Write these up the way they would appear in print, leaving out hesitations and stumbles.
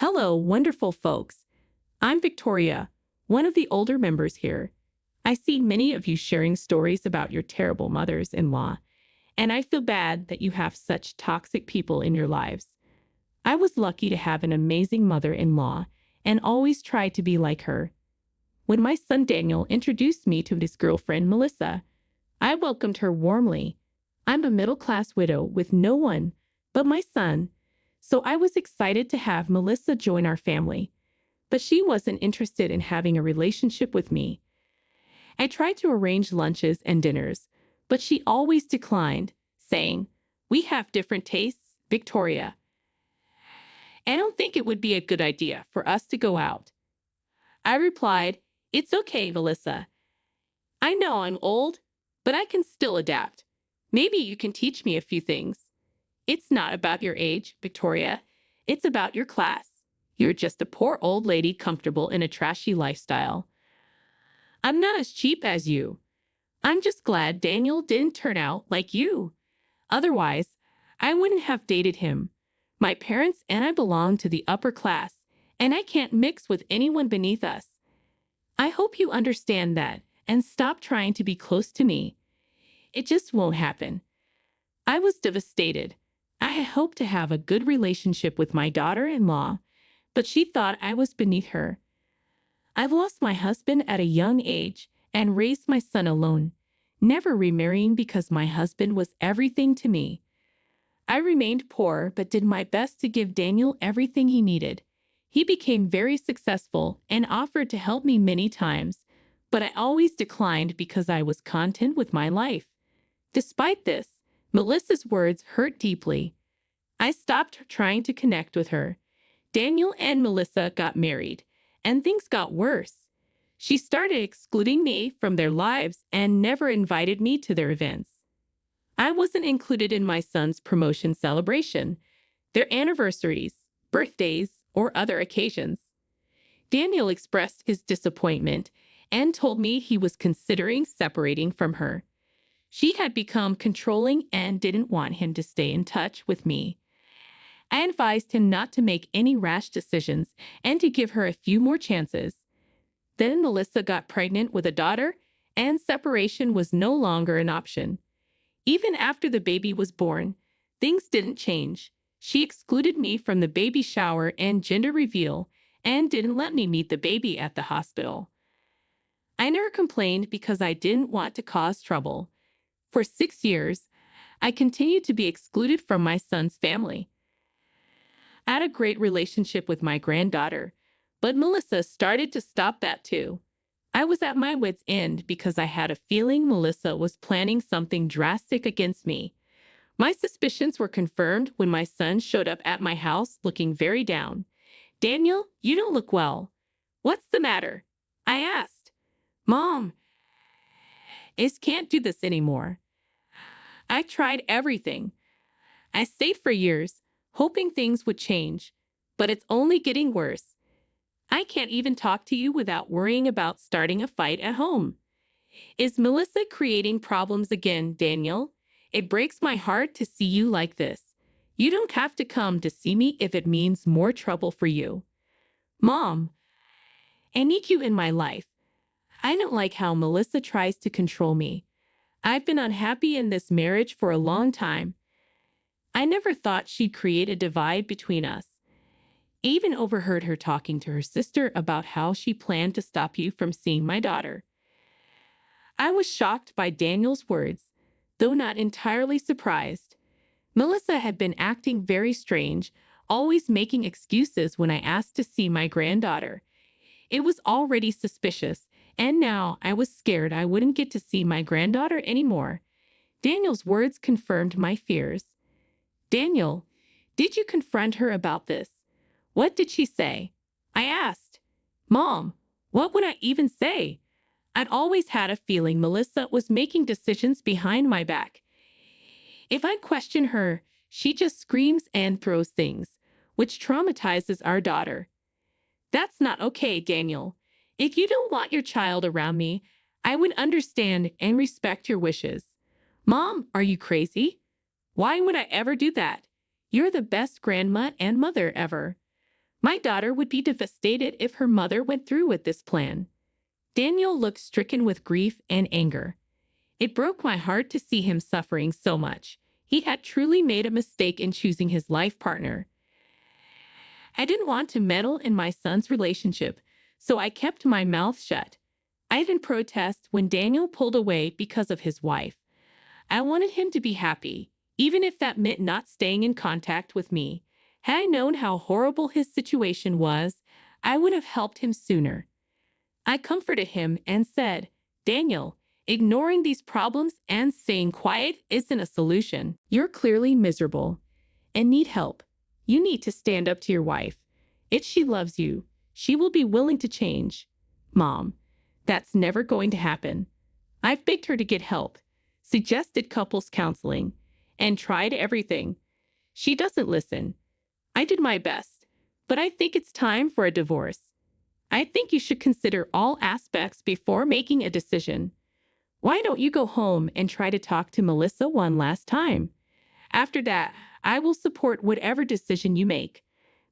Hello, wonderful folks. I'm Victoria, one of the older members here. I see many of you sharing stories about your terrible mothers-in-law, and I feel bad that you have such toxic people in your lives. I was lucky to have an amazing mother-in-law and always tried to be like her. When my son Daniel introduced me to his girlfriend Melissa, I welcomed her warmly. I'm a middle-class widow with no one but my son, so I was excited to have Melissa join our family. But she wasn't interested in having a relationship with me. I tried to arrange lunches and dinners, but she always declined, saying, "We have different tastes, Victoria. I don't think it would be a good idea for us to go out." I replied, "It's okay, Melissa. I know I'm old, but I can still adapt. Maybe you can teach me a few things. It's not about your age, Victoria. It's about your class. You're just a poor old lady comfortable in a trashy lifestyle. I'm not as cheap as you. I'm just glad Daniel didn't turn out like you. Otherwise, I wouldn't have dated him. My parents and I belong to the upper class, and I can't mix with anyone beneath us. I hope you understand that and stop trying to be close to me. It just won't happen." I was devastated. I had hoped to have a good relationship with my daughter-in-law, but she thought I was beneath her. I've lost my husband at a young age and raised my son alone, never remarrying because my husband was everything to me. I remained poor but did my best to give Daniel everything he needed. He became very successful and offered to help me many times, but I always declined because I was content with my life. Despite this, Melissa's words hurt deeply. I stopped trying to connect with her. Daniel and Melissa got married, and things got worse. She started excluding me from their lives and never invited me to their events. I wasn't included in my son's promotion celebration, their anniversaries, birthdays, or other occasions. Daniel expressed his disappointment and told me he was considering separating from her. She had become controlling and didn't want him to stay in touch with me. I advised him not to make any rash decisions and to give her a few more chances. Then Melissa got pregnant with a daughter, and separation was no longer an option. Even after the baby was born, things didn't change. She excluded me from the baby shower and gender reveal and didn't let me meet the baby at the hospital. I never complained because I didn't want to cause trouble. For 6 years, I continued to be excluded from my son's family. I had a great relationship with my granddaughter, but Melissa started to stop that too. I was at my wit's end because I had a feeling Melissa was planning something drastic against me. My suspicions were confirmed when my son showed up at my house looking very down. "Daniel, you don't look well. What's the matter?" I asked. "Mom, I can't do this anymore. I tried everything. I stayed for years, hoping things would change, but it's only getting worse. I can't even talk to you without worrying about starting a fight at home. Is Melissa creating problems again, Daniel? It breaks my heart to see you like this. You don't have to come to see me if it means more trouble for you. Mom, I need you in my life. I don't like how Melissa tries to control me. I've been unhappy in this marriage for a long time. I never thought she'd create a divide between us. I even overheard her talking to her sister about how she planned to stop you from seeing my daughter." I was shocked by Daniel's words, though not entirely surprised. Melissa had been acting very strange, always making excuses when I asked to see my granddaughter. It was already suspicious, and now I was scared I wouldn't get to see my granddaughter anymore. Daniel's words confirmed my fears. "Daniel, did you confront her about this? What did she say?" I asked. "Mom, what would I even say? I'd always had a feeling Melissa was making decisions behind my back. If I question her, she just screams and throws things, which traumatizes our daughter. That's not okay, Daniel. If you don't want your child around me, I would understand and respect your wishes. Mom, are you crazy? Why would I ever do that? You're the best grandma and mother ever." My daughter would be devastated if her mother went through with this plan. Daniel looked stricken with grief and anger. It broke my heart to see him suffering so much. He had truly made a mistake in choosing his life partner. I didn't want to meddle in my son's relationship, so I kept my mouth shut. I didn't protest when Daniel pulled away because of his wife. I wanted him to be happy, even if that meant not staying in contact with me. Had I known how horrible his situation was, I would have helped him sooner. I comforted him and said, "Daniel, ignoring these problems and staying quiet isn't a solution. You're clearly miserable and need help. You need to stand up to your wife. If she loves you, she will be willing to change." Mom, that's never going to happen. I've begged her to get help, suggested couples counseling, and tried everything. She doesn't listen. I did my best, but I think it's time for a divorce. I think you should consider all aspects before making a decision. Why don't you go home and try to talk to Melissa one last time? After that, I will support whatever decision you make.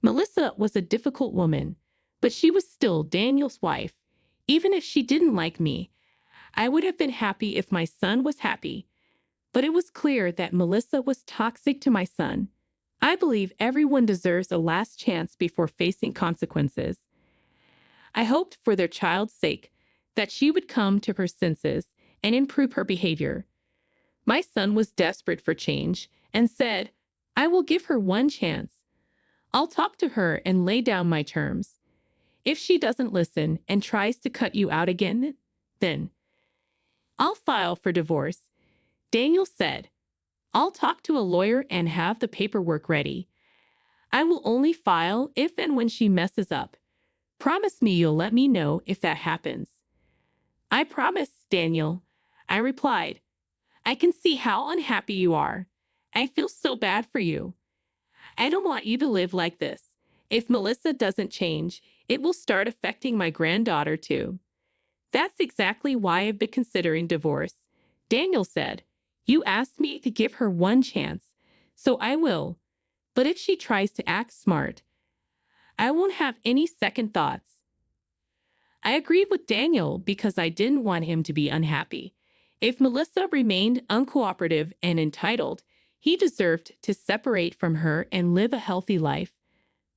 Melissa was a difficult woman, but she was still Daniel's wife. Even if she didn't like me, I would have been happy if my son was happy. But it was clear that Melissa was toxic to my son. I believe everyone deserves a last chance before facing consequences. I hoped for their child's sake that she would come to her senses and improve her behavior. My son was desperate for change and said, "I will give her one chance. I'll talk to her and lay down my terms. If she doesn't listen and tries to cut you out again, then I'll file for divorce." Daniel said, "I'll talk to a lawyer and have the paperwork ready. I will only file if and when she messes up. Promise me you'll let me know if that happens." "I promise, Daniel," I replied. "I can see how unhappy you are. I feel so bad for you. I don't want you to live like this. If Melissa doesn't change, it will start affecting my granddaughter too." "That's exactly why I've been considering divorce," Daniel said. "You asked me to give her one chance, so I will. But if she tries to act smart, I won't have any second thoughts." I agreed with Daniel because I didn't want him to be unhappy. If Melissa remained uncooperative and entitled, he deserved to separate from her and live a healthy life.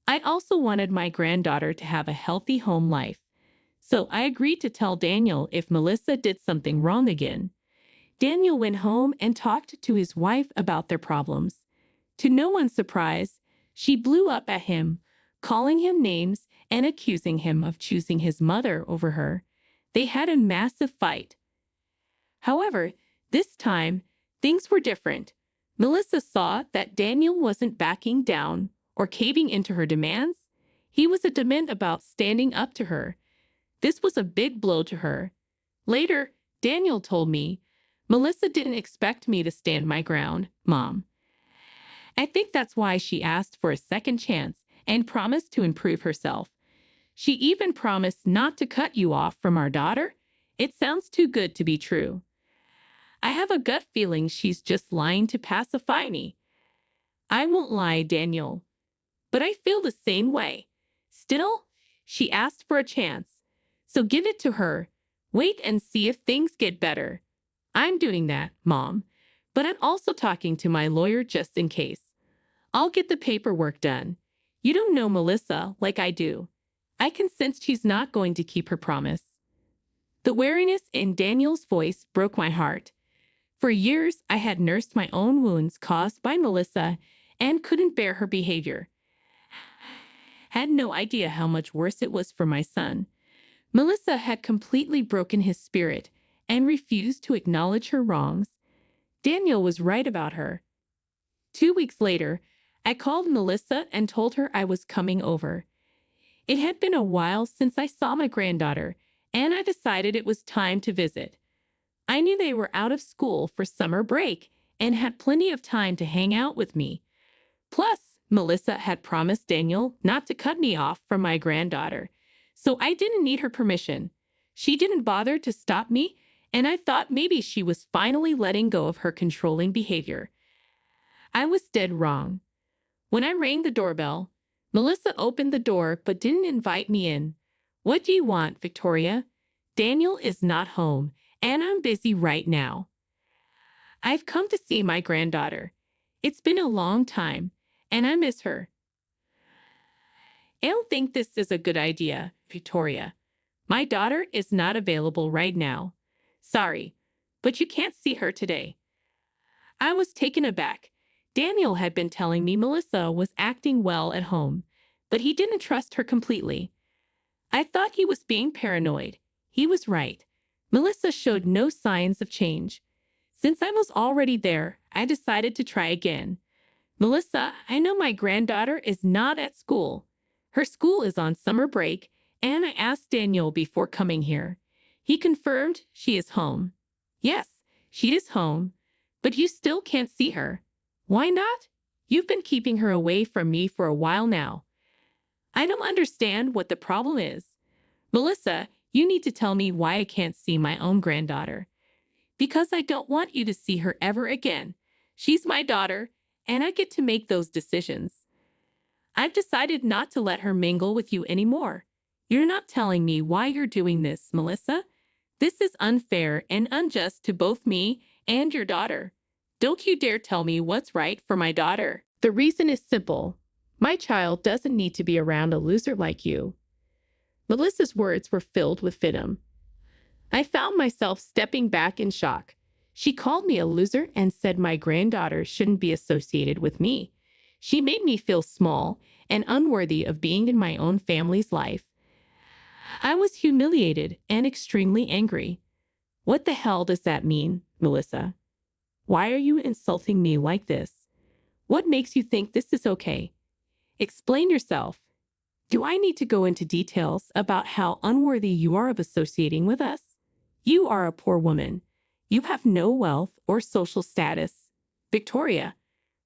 I also wanted my granddaughter to have a healthy home life. So I agreed to tell Daniel if Melissa did something wrong again. Daniel went home and talked to his wife about their problems. To no one's surprise, she blew up at him, calling him names and accusing him of choosing his mother over her. They had a massive fight. However, this time, things were different. Melissa saw that Daniel wasn't backing down or caving into her demands. He was adamant about standing up to her. This was a big blow to her. Later, Daniel told me, "Melissa didn't expect me to stand my ground, Mom. I think that's why she asked for a second chance and promised to improve herself. She even promised not to cut you off from our daughter. It sounds too good to be true. I have a gut feeling she's just lying to pacify me." "I won't lie, Daniel, but I feel the same way. Still, she asked for a chance, so give it to her. Wait and see if things get better." "I'm doing that, Mom, but I'm also talking to my lawyer just in case. I'll get the paperwork done. You don't know Melissa like I do. I can sense she's not going to keep her promise." The weariness in Daniel's voice broke my heart. For years, I had nursed my own wounds caused by Melissa and couldn't bear her behavior. Had no idea how much worse it was for my son. Melissa had completely broken his spirit and refused to acknowledge her wrongs. Daniel was right about her. 2 weeks later, I called Melissa and told her I was coming over. It had been a while since I saw my granddaughter, and I decided it was time to visit. I knew they were out of school for summer break and had plenty of time to hang out with me. Plus, Melissa had promised Daniel not to cut me off from my granddaughter, so I didn't need her permission. She didn't bother to stop me, and I thought maybe she was finally letting go of her controlling behavior. I was dead wrong. When I rang the doorbell, Melissa opened the door but didn't invite me in. What do you want, Victoria? Daniel is not home, and I'm busy right now. I've come to see my granddaughter. It's been a long time, and I miss her. I don't think this is a good idea, Victoria. My daughter is not available right now. Sorry, but you can't see her today. I was taken aback. Daniel had been telling me Melissa was acting well at home, but he didn't trust her completely. I thought he was being paranoid. He was right. Melissa showed no signs of change. Since I was already there, I decided to try again. Melissa, I know my granddaughter is not at school. Her school is on summer break, and I asked Daniel before coming here. He confirmed she is home. Yes, she is home, but you still can't see her. Why not? You've been keeping her away from me for a while now. I don't understand what the problem is. Melissa, you need to tell me why I can't see my own granddaughter. Because I don't want you to see her ever again. She's my daughter, and I get to make those decisions. I've decided not to let her mingle with you anymore. You're not telling me why you're doing this, Melissa. This is unfair and unjust to both me and your daughter. Don't you dare tell me what's right for my daughter. The reason is simple. My child doesn't need to be around a loser like you. Melissa's words were filled with venom. I found myself stepping back in shock. She called me a loser and said my granddaughter shouldn't be associated with me. She made me feel small and unworthy of being in my own family's life. I was humiliated and extremely angry. What the hell does that mean, Melissa? Why are you insulting me like this? What makes you think this is okay? Explain yourself. Do I need to go into details about how unworthy you are of associating with us? You are a poor woman. You have no wealth or social status. Victoria,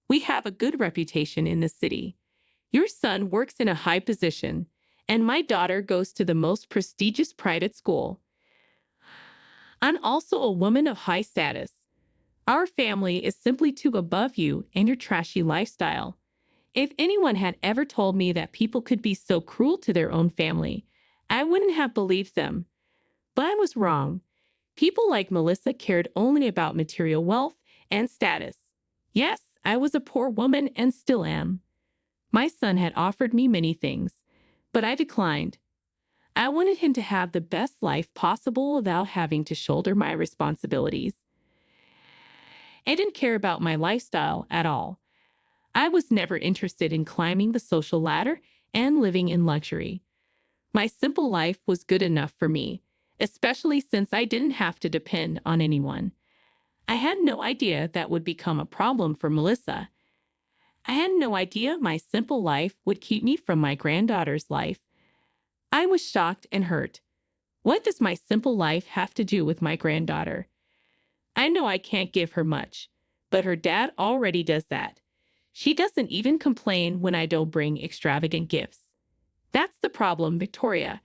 we have a good reputation in the city. Your son works in a high position, and my daughter goes to the most prestigious private school. I'm also a woman of high status. Our family is simply too above you and your trashy lifestyle. If anyone had ever told me that people could be so cruel to their own family, I wouldn't have believed them. But I was wrong. People like Melissa cared only about material wealth and status. Yes, I was a poor woman and still am. My son had offered me many things, but I declined. I wanted him to have the best life possible without having to shoulder my responsibilities. I didn't care about my lifestyle at all. I was never interested in climbing the social ladder and living in luxury. My simple life was good enough for me, especially since I didn't have to depend on anyone. I had no idea that would become a problem for Melissa. I had no idea my simple life would keep me from my granddaughter's life. I was shocked and hurt. What does my simple life have to do with my granddaughter? I know I can't give her much, but her dad already does that. She doesn't even complain when I don't bring extravagant gifts. That's the problem, Victoria.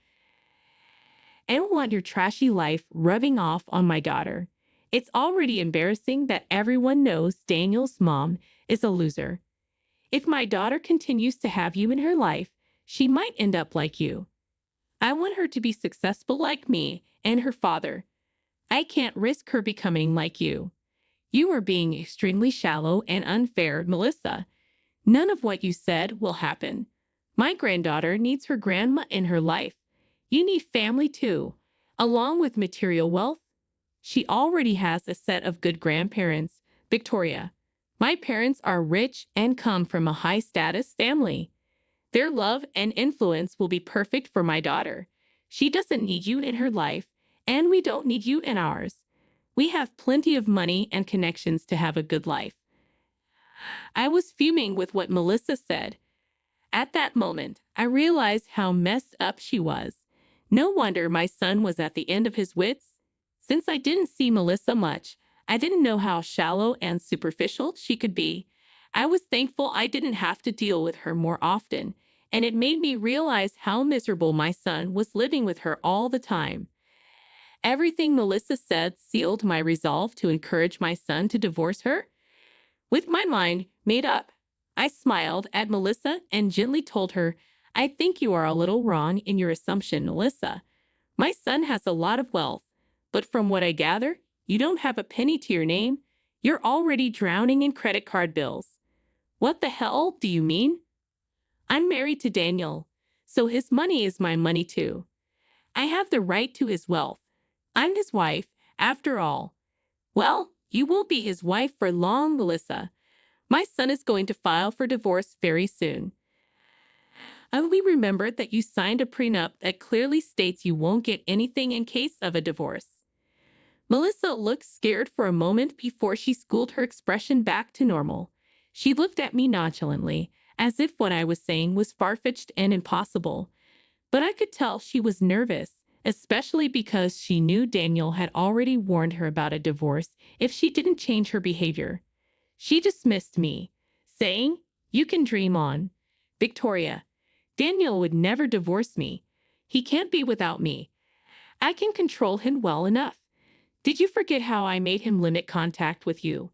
I don't want your trashy life rubbing off on my daughter. It's already embarrassing that everyone knows Daniel's mom is a loser. If my daughter continues to have you in her life, she might end up like you. I want her to be successful like me and her father. I can't risk her becoming like you. You are being extremely shallow and unfair, Melissa. None of what you said will happen. My granddaughter needs her grandma in her life. You need family too, along with material wealth. She already has a set of good grandparents, Victoria. My parents are rich and come from a high-status family. Their love and influence will be perfect for my daughter. She doesn't need you in her life, and we don't need you in ours. We have plenty of money and connections to have a good life. I was fuming with what Melissa said. At that moment, I realized how messed up she was. No wonder my son was at the end of his wits. Since I didn't see Melissa much, I didn't know how shallow and superficial she could be. I was thankful I didn't have to deal with her more often, and it made me realize how miserable my son was living with her all the time. Everything Melissa said sealed my resolve to encourage my son to divorce her. With my mind made up, I smiled at Melissa and gently told her, I think you are a little wrong in your assumption, Melissa. My son has a lot of wealth, but from what I gather, you don't have a penny to your name. You're already drowning in credit card bills. What the hell do you mean? I'm married to Daniel, so his money is my money too. I have the right to his wealth. I'm his wife, after all. Well, you won't be his wife for long, Melissa. My son is going to file for divorce very soon. We remembered that you signed a prenup that clearly states you won't get anything in case of a divorce. Melissa looked scared for a moment before she schooled her expression back to normal. She looked at me nonchalantly, as if what I was saying was far-fetched and impossible. But I could tell she was nervous, especially because she knew Daniel had already warned her about a divorce if she didn't change her behavior. She dismissed me, saying, You can dream on. Victoria, Daniel would never divorce me. He can't be without me. I can control him well enough. Did you forget how I made him limit contact with you?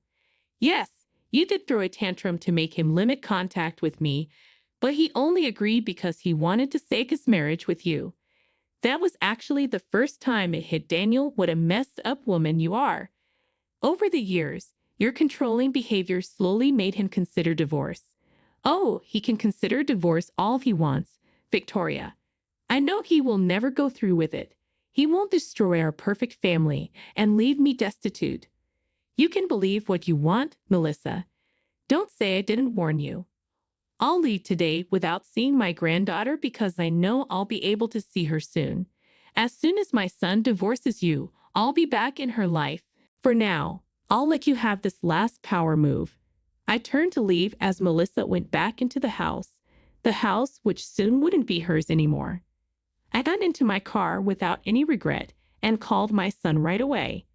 Yes, you did throw a tantrum to make him limit contact with me, but he only agreed because he wanted to save his marriage with you. That was actually the first time it hit Daniel what a messed up woman you are. Over the years, your controlling behavior slowly made him consider divorce. Oh, he can consider divorce all he wants, Victoria. I know he will never go through with it. He won't destroy our perfect family and leave me destitute. You can believe what you want, Melissa. Don't say I didn't warn you. I'll leave today without seeing my granddaughter because I know I'll be able to see her soon. As soon as my son divorces you, I'll be back in her life. For now, I'll let you have this last power move. I turned to leave as Melissa went back into the house which soon wouldn't be hers anymore. I got into my car without any regret and called my son right away.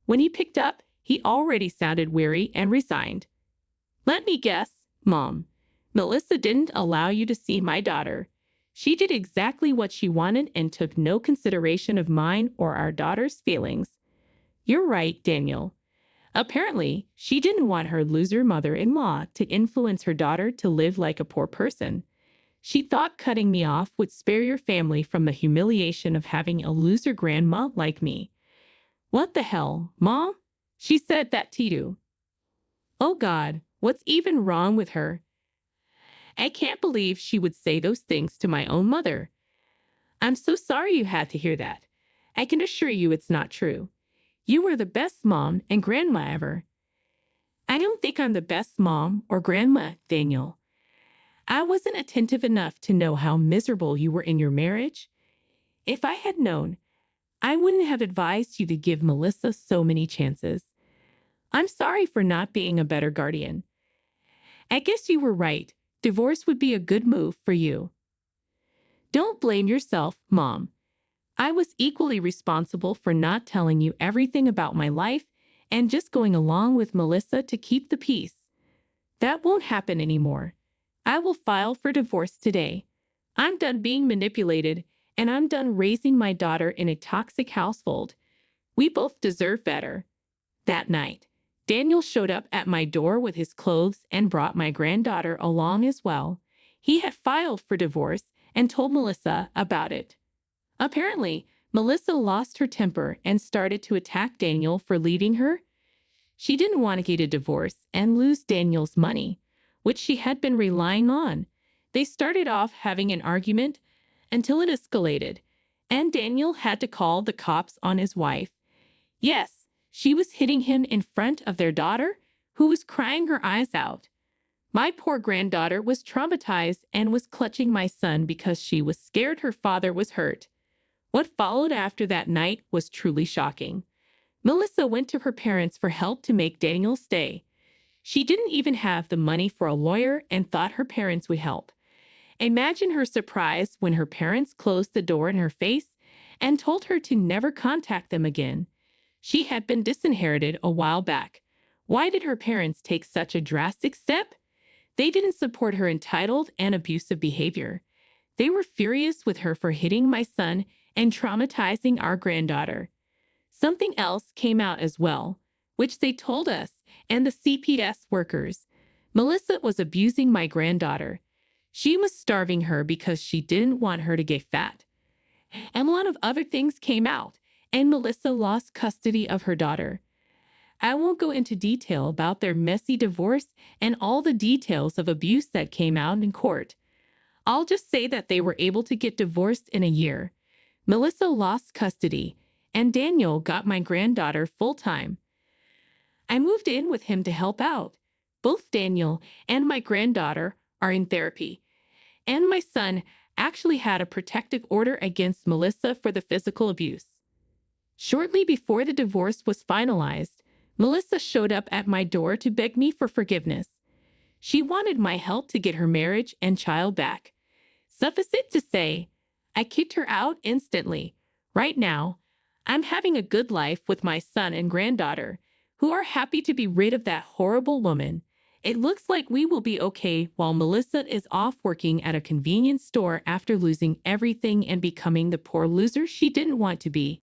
When he picked up, he already sounded weary and resigned. Let me guess, Mom. Melissa didn't allow you to see my daughter. She did exactly what she wanted and took no consideration of mine or our daughter's feelings. You're right, Daniel. Apparently, she didn't want her loser mother-in-law to influence her daughter to live like a poor person. She thought cutting me off would spare your family from the humiliation of having a loser grandma like me. What the hell, Mom? She said that to you. Oh God, what's even wrong with her? I can't believe she would say those things to my own mother. I'm so sorry you had to hear that. I can assure you it's not true. You were the best mom and grandma ever. I don't think I'm the best mom or grandma, Daniel. I wasn't attentive enough to know how miserable you were in your marriage. If I had known, I wouldn't have advised you to give Melissa so many chances. I'm sorry for not being a better guardian. I guess you were right. Divorce would be a good move for you. Don't blame yourself, Mom. I was equally responsible for not telling you everything about my life and just going along with Melissa to keep the peace. That won't happen anymore. I will file for divorce today. I'm done being manipulated, and I'm done raising my daughter in a toxic household. We both deserve better. That night, Daniel showed up at my door with his clothes and brought my granddaughter along as well. He had filed for divorce and told Melissa about it. Apparently, Melissa lost her temper and started to attack Daniel for leaving her. She didn't want to get a divorce and lose Daniel's money, which she had been relying on. They started off having an argument until it escalated, and Daniel had to call the cops on his wife. Yes, she was hitting him in front of their daughter, who was crying her eyes out. My poor granddaughter was traumatized and was clutching my son because she was scared her father was hurt. What followed after that night was truly shocking. Melissa went to her parents for help to make Daniel stay. She didn't even have the money for a lawyer and thought her parents would help. Imagine her surprise when her parents closed the door in her face and told her to never contact them again. She had been disinherited a while back. Why did her parents take such a drastic step? They didn't support her entitled and abusive behavior. They were furious with her for hitting my son and traumatizing our granddaughter. Something else came out as well, which they told us and the CPS workers. Melissa was abusing my granddaughter. She was starving her because she didn't want her to get fat. And a lot of other things came out, and Melissa lost custody of her daughter. I won't go into detail about their messy divorce and all the details of abuse that came out in court. I'll just say that they were able to get divorced in a year. Melissa lost custody, and Daniel got my granddaughter full-time. I moved in with him to help out. Both Daniel and my granddaughter are in therapy, and my son actually had a protective order against Melissa for the physical abuse. Shortly before the divorce was finalized, Melissa showed up at my door to beg me for forgiveness. She wanted my help to get her marriage and child back. Suffice it to say, I kicked her out instantly. Right now, I'm having a good life with my son and granddaughter, who are happy to be rid of that horrible woman. It looks like we will be okay while Melissa is off working at a convenience store after losing everything and becoming the poor loser she didn't want to be.